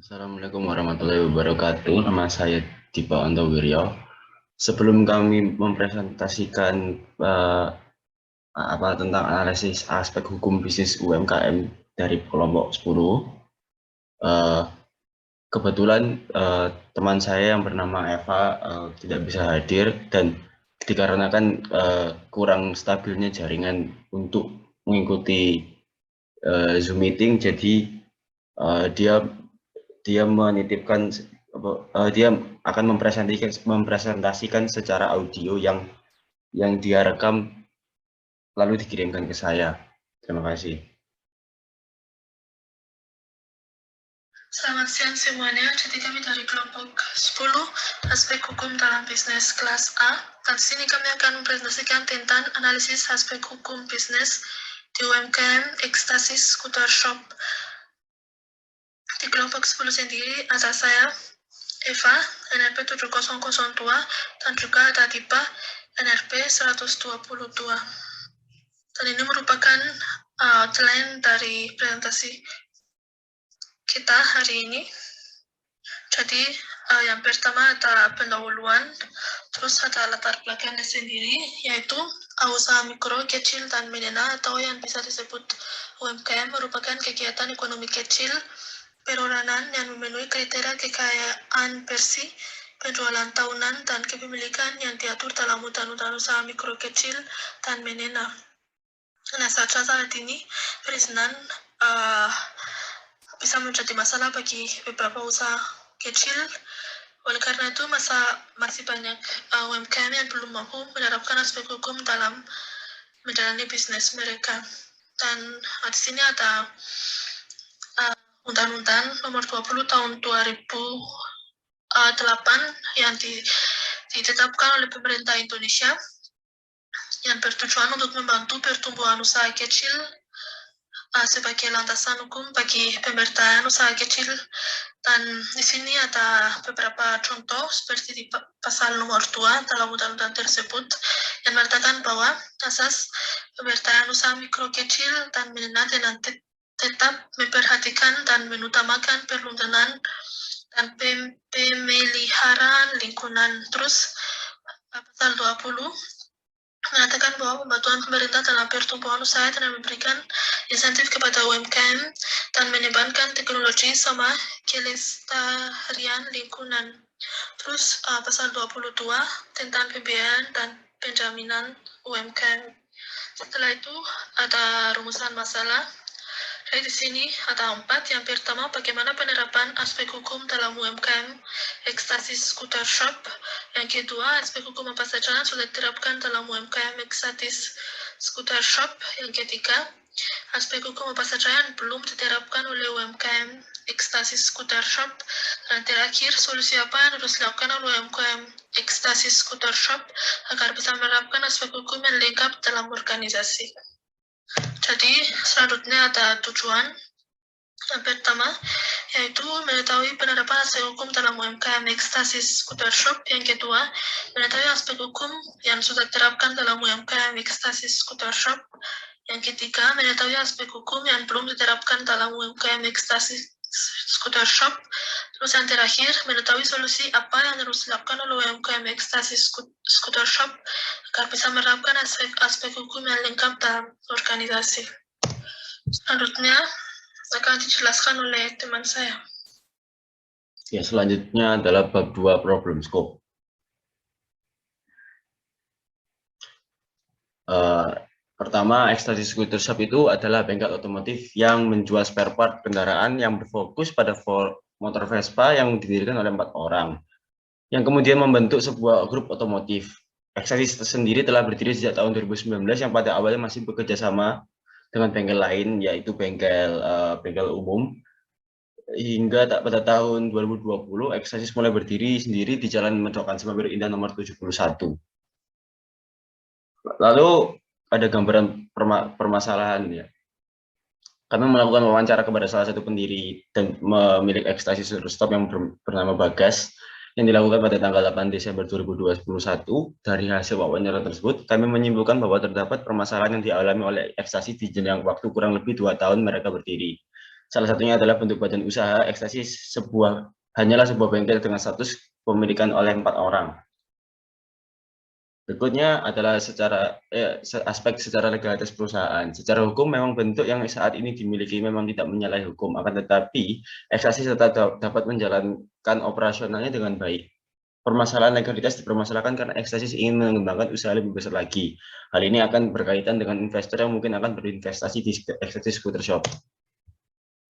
Assalamualaikum warahmatullahi wabarakatuh. Nama saya Dipa Antowiryo. Sebelum kami mempresentasikan eh, tentang analisis aspek hukum bisnis UMKM dari kelompok 10, eh, kebetulan teman saya yang bernama Eva tidak bisa hadir dan dikarenakan kurang stabilnya jaringan untuk mengikuti Zoom meeting, jadi dia dia menitipkan dia akan mempresentasikan secara audio yang dia rekam lalu dikirimkan ke saya. Terima kasih. Selamat siang semuanya, jadi kami dari kelompok 10 aspek hukum dalam bisnis kelas A, dan di sini kami akan mempresentasikan tentang analisis aspek hukum bisnis di UMKM Ekstasis Skuter Shop. Di kelompok 10 sendiri ada saya, Eva, NRP 7002, dan juga ada Dipa, NRP 122. Dan ini merupakan outline dari presentasi kita hari ini. Jadi yang pertama ada pendahuluan, terus ada latar belakangnya sendiri, yaitu usaha mikro, kecil, dan menengah atau yang bisa disebut UMKM merupakan kegiatan ekonomi kecil perorangan yang memenuhi kriteria kekayaan bersih, penjualan tahunan, dan kepemilikan yang diatur dalam undang-undang usaha mikro, kecil, dan menengah. Nah, saat ini perizinan bisa menjadi masalah bagi beberapa usaha kecil. Oleh karena itu, masih banyak UMKM yang belum mampu menerapkan aspek hukum dalam menjalani bisnis mereka. Dan di sini ada Undang-Undang Nomor 20 Tahun 2008 yang ditetapkan oleh pemerintah Indonesia yang bertujuan untuk membantu pertumbuhan usaha kecil sebagai landasan hukum bagi pemberdayaan usaha kecil. Dan di sini ada beberapa contoh seperti di pasal nomor 2 dalam undang-undang tersebut yang mengatakan bahwa asas pemberdayaan usaha mikro, kecil, dan menengah dengan tetap memperhatikan dan mengutamakan perlindungan dan pemeliharaan lingkungan. Terus pasal 20 mengatakan bahwa pembantuan pemerintah dalam pertumbuhan usaha dan memberikan insentif kepada UMKM dan menyebarkan teknologi sama kelestarian lingkungan. Terus pasal 22 tentang pembiayaan dan penjaminan UMKM. Setelah itu ada rumusan masalah. Jadi di sini ada 4. Yang pertama, bagaimana penerapan aspek hukum dalam UMKM Ekstasis Skuter Shop. Yang kedua, aspek hukum apa saja yang sudah diterapkan dalam UMKM Ekstasis Skuter Shop. Yang ketiga, aspek hukum apa saja yang belum diterapkan oleh UMKM Ekstasis Skuter Shop. Dan terakhir, solusi apa yang harus dilakukan oleh UMKM Ekstasis Skuter Shop agar bisa menerapkan aspek hukum yang lengkap dalam organisasi. Jadi selanjutnya ada tujuan. Yang pertama yaitu mengetahui penerapan aspek hukum dalam UMKM Ekstasis Skuter Shop. Yang kedua, mengetahui aspek hukum yang sudah diterapkan dalam UMKM Ekstasis Skuter Shop. Yang ketiga, mengetahui aspek hukum yang belum diterapkan dalam UMKM Ekstasis Skuter Shop. Terus yang terakhir, mengetahui solusi apa yang harus dilakukan oleh UMKM Ekstasis Skuter Shop agar bisa menerapkan aspek hukum yang lengkap dalam organisasi. Selanjutnya akan dijelaskan oleh teman saya. Ya, selanjutnya adalah bab 2 problem scope. Pertama, Ekstasis Skuter Shop itu adalah bengkel otomotif yang menjual spare part kendaraan yang berfokus pada motor Vespa yang didirikan oleh 4 orang, yang kemudian membentuk sebuah grup otomotif. Ekstasis sendiri telah berdiri sejak tahun 2019 yang pada awalnya masih bekerja sama dengan bengkel lain, yaitu bengkel umum. Hingga pada tahun 2020, Ekstasis mulai berdiri sendiri di Jalan Medokan Semabir Indah nomor 71. Lalu ada gambaran permasalahannya. Kami melakukan wawancara kepada salah satu pendiri dan pemilik Ekstasis Stop yang bernama Bagas, yang dilakukan pada tanggal 8 Desember 2021. Dari hasil wawancara tersebut, kami menyimpulkan bahwa terdapat permasalahan yang dialami oleh Ekstasis di jenjang waktu kurang lebih 2 tahun mereka berdiri. Salah satunya adalah bentuk badan usaha ekstasi hanyalah sebuah bengkel dengan status pemilikan oleh 4 orang. Berikutnya adalah aspek secara legalitas perusahaan. Secara hukum memang bentuk yang saat ini dimiliki memang tidak menyalahi hukum, akan tetapi ekstasi tetap dapat menjalankan operasionalnya dengan baik. Permasalahan legalitas dipermasalahkan karena ekstasi ingin mengembangkan usaha lebih besar lagi. Hal ini akan berkaitan dengan investor yang mungkin akan berinvestasi di ekstasi scooter shop.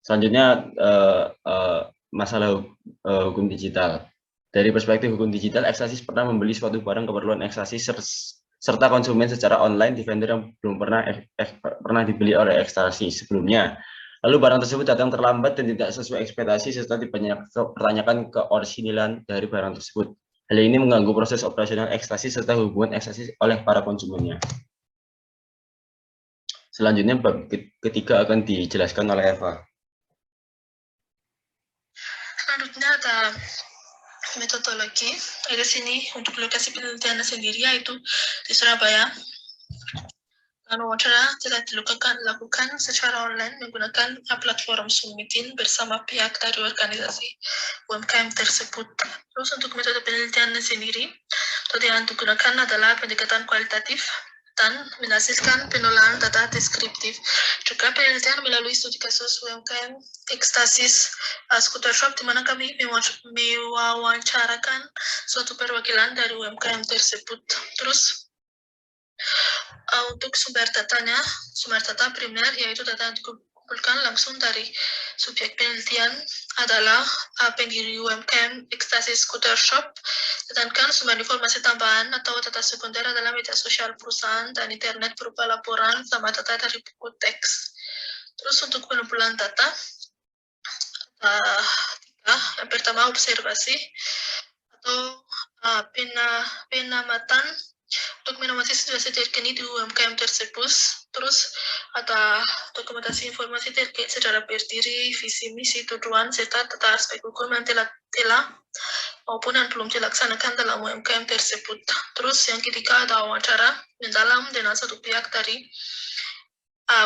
Selanjutnya masalah hukum digital. Dari perspektif hukum digital, ekstasi pernah membeli suatu barang keperluan ekstasi serta konsumen secara online di vendor yang belum pernah dibeli oleh ekstasi sebelumnya. Lalu barang tersebut datang terlambat dan tidak sesuai ekspektasi serta dipertanyakan keorisinilan dari barang tersebut. Hal ini mengganggu proses operasional ekstasi serta hubungan ekstasi oleh para konsumennya. Selanjutnya bab ketiga akan dijelaskan oleh Eva. Selanjutnya ada metodologi. Di sini untuk lokasi penelitian sendiri yaitu di Surabaya. Wawancara tidak dilakukan secara online menggunakan platform Zoom Meeting bersama pihak dari organisasi UMKM tersebut. Terus untuk metode penelitian sendiri, metode yang digunakan adalah pendekatan kualitatif dan menghasilkan penolakan data deskriptif. Juga penelitian melalui studi kasus UMKM ekstasis scooter shop, di mana kami mewawancarakan suatu perwakilan dari UMKM tersebut. Terus untuk sumber data primer yaitu data yang dikumpulkan langsung dari subjek penelitian adalah pendiri UMKM ekstasi scooter shop, sedangkan sumber informasi tambahan atau data sekunder adalah media sosial perusahaan dan internet berupa laporan sama data dari buku teks. Terus untuk pengumpulan data, yang pertama observasi atau pengamatan untuk mengamati situasi terkini di UMKM tersebut. Terus ada dokumentasi informasi terkait secara berdiri, visi, misi, tujuan, serta data aspek hukum yang telah maupun yang belum dilaksanakan dalam UMKM tersebut. Terus yang ketiga ada wawancara mendalam dengan satu pihak dari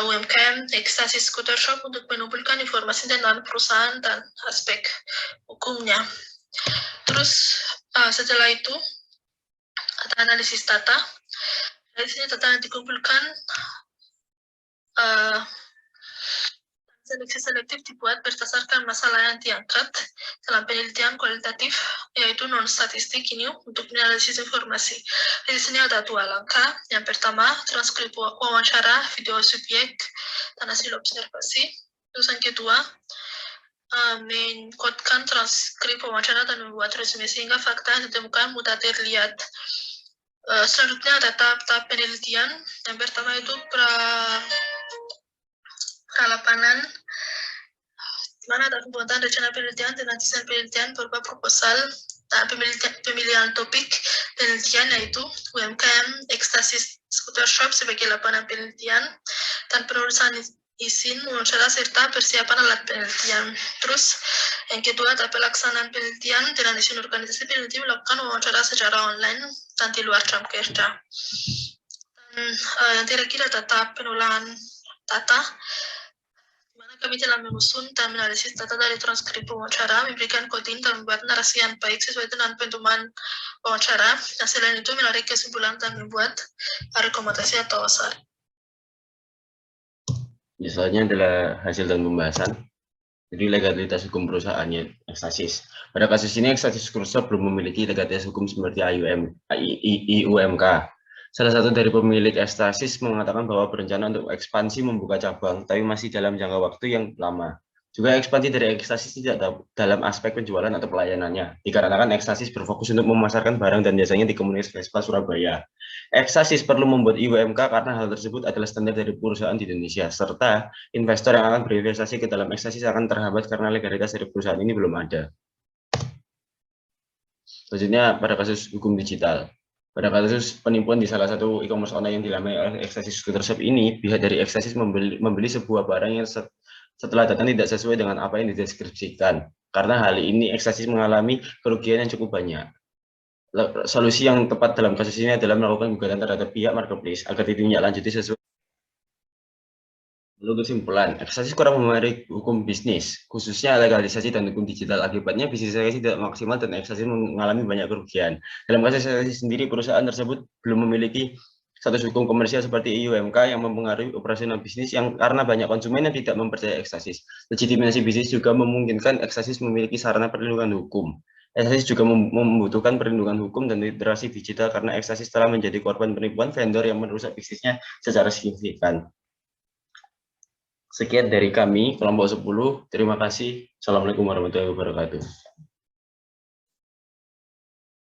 UMKM ekstasi scooter shop untuk mengumpulkan informasi tentang perusahaan dan aspek hukumnya. Terus setelah itu ada analisis data. Dari sini data yang dikumpulkan seleksi selektif dibuat berdasarkan masalah yang diangkat dalam penelitian kualitatif, yaitu non-statistik ini untuk menganalisis informasi. Di sini ada 2 langkah. Yang pertama, transkrip wawancara, video subjek, dan hasil observasi. Terus yang kedua, mengkodkan transkrip wawancara dan membuat resume sehingga fakta yang ditemukan mudah terlihat. Selanjutnya ada tahap-tahap penelitian. Yang pertama itu pralapanan, di mana ada pembuatan rencana penelitian dan desain penelitian berupa proposal dan pemilihan topik penelitian yaitu UMKM ekstasi scooter shop sebagai lapangan penelitian dan penulisan izin wawancara serta persiapan alat penelitian. Terus yang kedua ada pelaksanaan penelitian dengan izin organisasi peneliti melakukan wawancara secara online dan di luar jam kerja. Dan yang terakhir ada tahap penolakan data, di mana kami telah menyusun dan menganalisis data dari transkrip wawancara, memberikan coding dan membuat narasi yang baik sesuai dengan pedoman wawancara. Dan selain itu menarik kesimpulan dan membuat rekomendasi atau saran. Selanjutnya adalah hasil dan pembahasan. Jadi legalitas hukum perusahaannya ekstasis. Pada kasus ini ekstasis Kursa belum memiliki legalitas hukum seperti IUMK. Salah satu dari pemilik ekstasis mengatakan bahwa berencana untuk ekspansi membuka cabang, tapi masih dalam jangka waktu yang lama. Juga ekspansi dari ekstasis tidak dalam aspek penjualan atau pelayanannya, dikarenakan ekstasis berfokus untuk memasarkan barang dan jasanya di komunitas Vespa Surabaya. Ekstasis perlu membuat IUMK karena hal tersebut adalah standar dari perusahaan di Indonesia, serta investor yang akan berinvestasi ke dalam ekstasis akan terhambat karena legalitas dari perusahaan ini belum ada. Selanjutnya pada kasus hukum digital. Pada kasus penipuan di salah satu e-commerce online yang dialami oleh ekstasis scooter shop ini, pihak dari ekstasis membeli sebuah barang yang setelah datang tidak sesuai dengan apa yang dideskripsikan. Karena hal ini ekstasis mengalami kerugian yang cukup banyak. Solusi yang tepat dalam kasus ini adalah melakukan gugatan terhadap pihak marketplace agar ditindaklanjuti sesuai Lalu kesimpulan, ekstasis kurang memahami hukum bisnis, khususnya legalisasi dan hukum digital. Akibatnya bisnis ekstasis tidak maksimal dan ekstasis mengalami banyak kerugian. Dalam kasus ekstasis sendiri, perusahaan tersebut belum memiliki status hukum komersial seperti IUMK yang mempengaruhi operasional bisnis yang karena banyak konsumen yang tidak mempercayai ekstasis. Legitimasi bisnis juga memungkinkan ekstasis memiliki sarana perlindungan hukum. Ekstasis juga membutuhkan perlindungan hukum dan literasi digital karena ekstasis telah menjadi korban penipuan vendor yang merusak bisnisnya secara signifikan. Sekian dari kami, kelompok 10. Terima kasih. Assalamualaikum warahmatullahi wabarakatuh.